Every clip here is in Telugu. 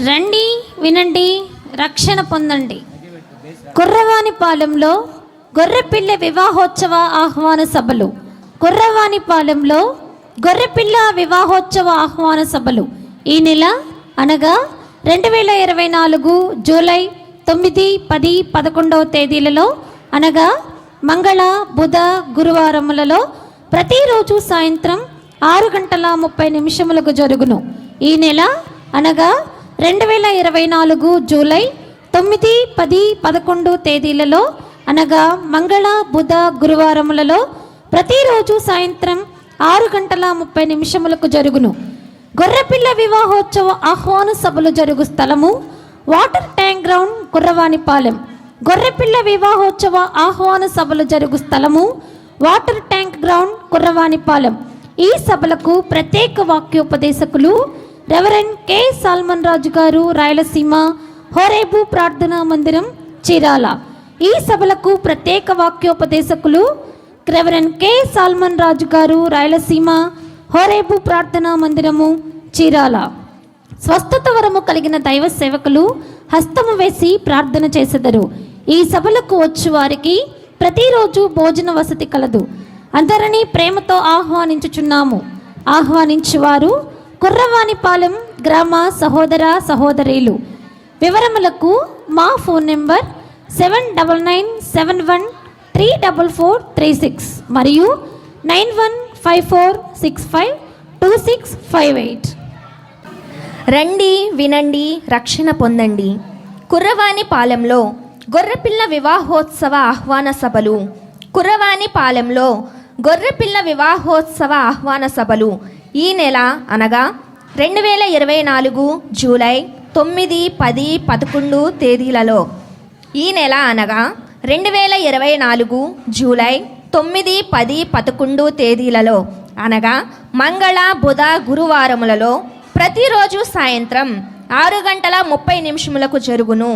రండి, వినండి, రక్షణ పొందండి. కుర్రవానిపాలెంలో గొర్రెపిల్ల వివాహోత్సవ ఆహ్వాన సభలు. కుర్రవానిపాలెంలో గొర్రెపిల్ల వివాహోత్సవ ఆహ్వాన సభలు ఈ నెల అనగా 2024 జూలై 9, 10, 11 తేదీలలో అనగా మంగళ, బుధ, గురువారములలో ప్రతిరోజు సాయంత్రం 6:30 జరుగును. ఈ నెల అనగా 2024 జూలై 9, 10, 11 తేదీలలో అనగా మంగళ, బుధ, గురువారములలో ప్రతిరోజు సాయంత్రం 6:30 జరుగును. గొర్రెపిల్ల వివాహోత్సవ ఆహ్వాన సభలు జరుగు స్థలము వాటర్ ట్యాంక్ గ్రౌండ్, కుర్రవానిపాలెం. గొర్రెపిల్ల వివాహోత్సవ ఆహ్వాన సభలు జరుగు స్థలము వాటర్ ట్యాంక్ గ్రౌండ్, కుర్రవానిపాలెం. ఈ సభలకు ప్రత్యేక వాక్యోపదేశకులు రెవరెండ్ కె. సాల్మన్ రాజు గారు, రాయలసీమ హోరేబు ప్రార్థనా మందిరం, చీరాల. ఈ సభలకు ప్రత్యేక వాక్యోపదేశకులు రెవరెండ్ కె. సాల్మన్ రాజు గారు, రాయలసీమ హోరేబు ప్రార్థనా మందిరము, చీరాల. స్వస్థత వరము కలిగిన దైవ సేవకులు హస్తము వేసి ప్రార్థన చేసెదరు. ఈ సభలకు వచ్చు వారికి ప్రతిరోజు భోజన వసతి కలదు. అందరినీ ప్రేమతో ఆహ్వానించుచున్నాము. ఆహ్వానించువారు కుర్రవానిపాలెం గ్రామ సహోదర సహోదరీలు. వివరములకు మా ఫోన్ నెంబర్ 7997134436 మరియు 9154652658. రండి, వినండి, రక్షణ పొందండి. కుర్రవానిపాలెంలో గొర్రెపిల్ల వివాహోత్సవ ఆహ్వాన సభలు. కుర్రవానిపాలెంలో గొర్రెపిల్ల వివాహోత్సవ ఆహ్వాన సభలు ఈ నెల అనగా 2024 జూలై 9, 10, 11 తేదీలలో. ఈ నెల అనగా 2024 జూలై 9, 10, 11 తేదీలలో అనగా మంగళ, బుధ, గురువారములలో ప్రతిరోజు సాయంత్రం 6:30 జరుగును.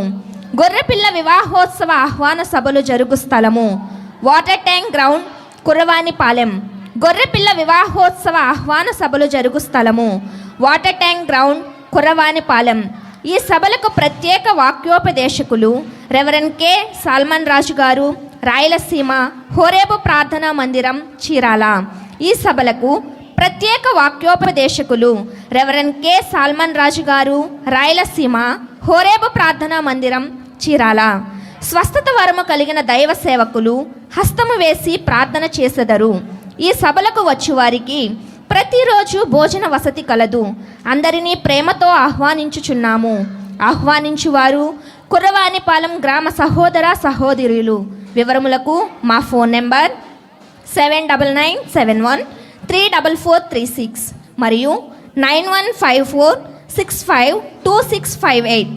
గొర్రెపిల్ల వివాహోత్సవ ఆహ్వాన సభలు జరుగు స్థలము వాటర్ ట్యాంక్ గ్రౌండ్, కుర్రవానిపాలెం. గొర్రెపిల్ల వివాహోత్సవ ఆహ్వాన సభలు జరుగు స్థలము వాటర్ ట్యాంక్ గ్రౌండ్, కుర్రవానిపాలెం. ఈ సభలకు ప్రత్యేక వాక్యోపదేశకులు రెవరెండ్ కె. సాల్మన్ రాజు గారు, రాయలసీమ హోరేబు ప్రార్థనా మందిరం, చీరాల. ఈ సభలకు ప్రత్యేక వాక్యోపదేశకులు రెవరెండ్ కె. సాల్మన్ రాజు గారు, రాయలసీమ హోరేబు ప్రార్థనా మందిరం, చీరాల. స్వస్థత వరము కలిగిన దైవ సేవకులు హస్తము వేసి ప్రార్థన చేసెదరు. ఈ సభలకు వచ్చువారికి ప్రతిరోజు భోజన వసతి కలదు. అందరినీ ప్రేమతో ఆహ్వానించుచున్నాము. ఆహ్వానించువారు కుర్రవానిపాలెం గ్రామ సహోదర సహోదరులు. వివరములకు మా ఫోన్ నెంబర్ 7997134436 మరియు 9154652658.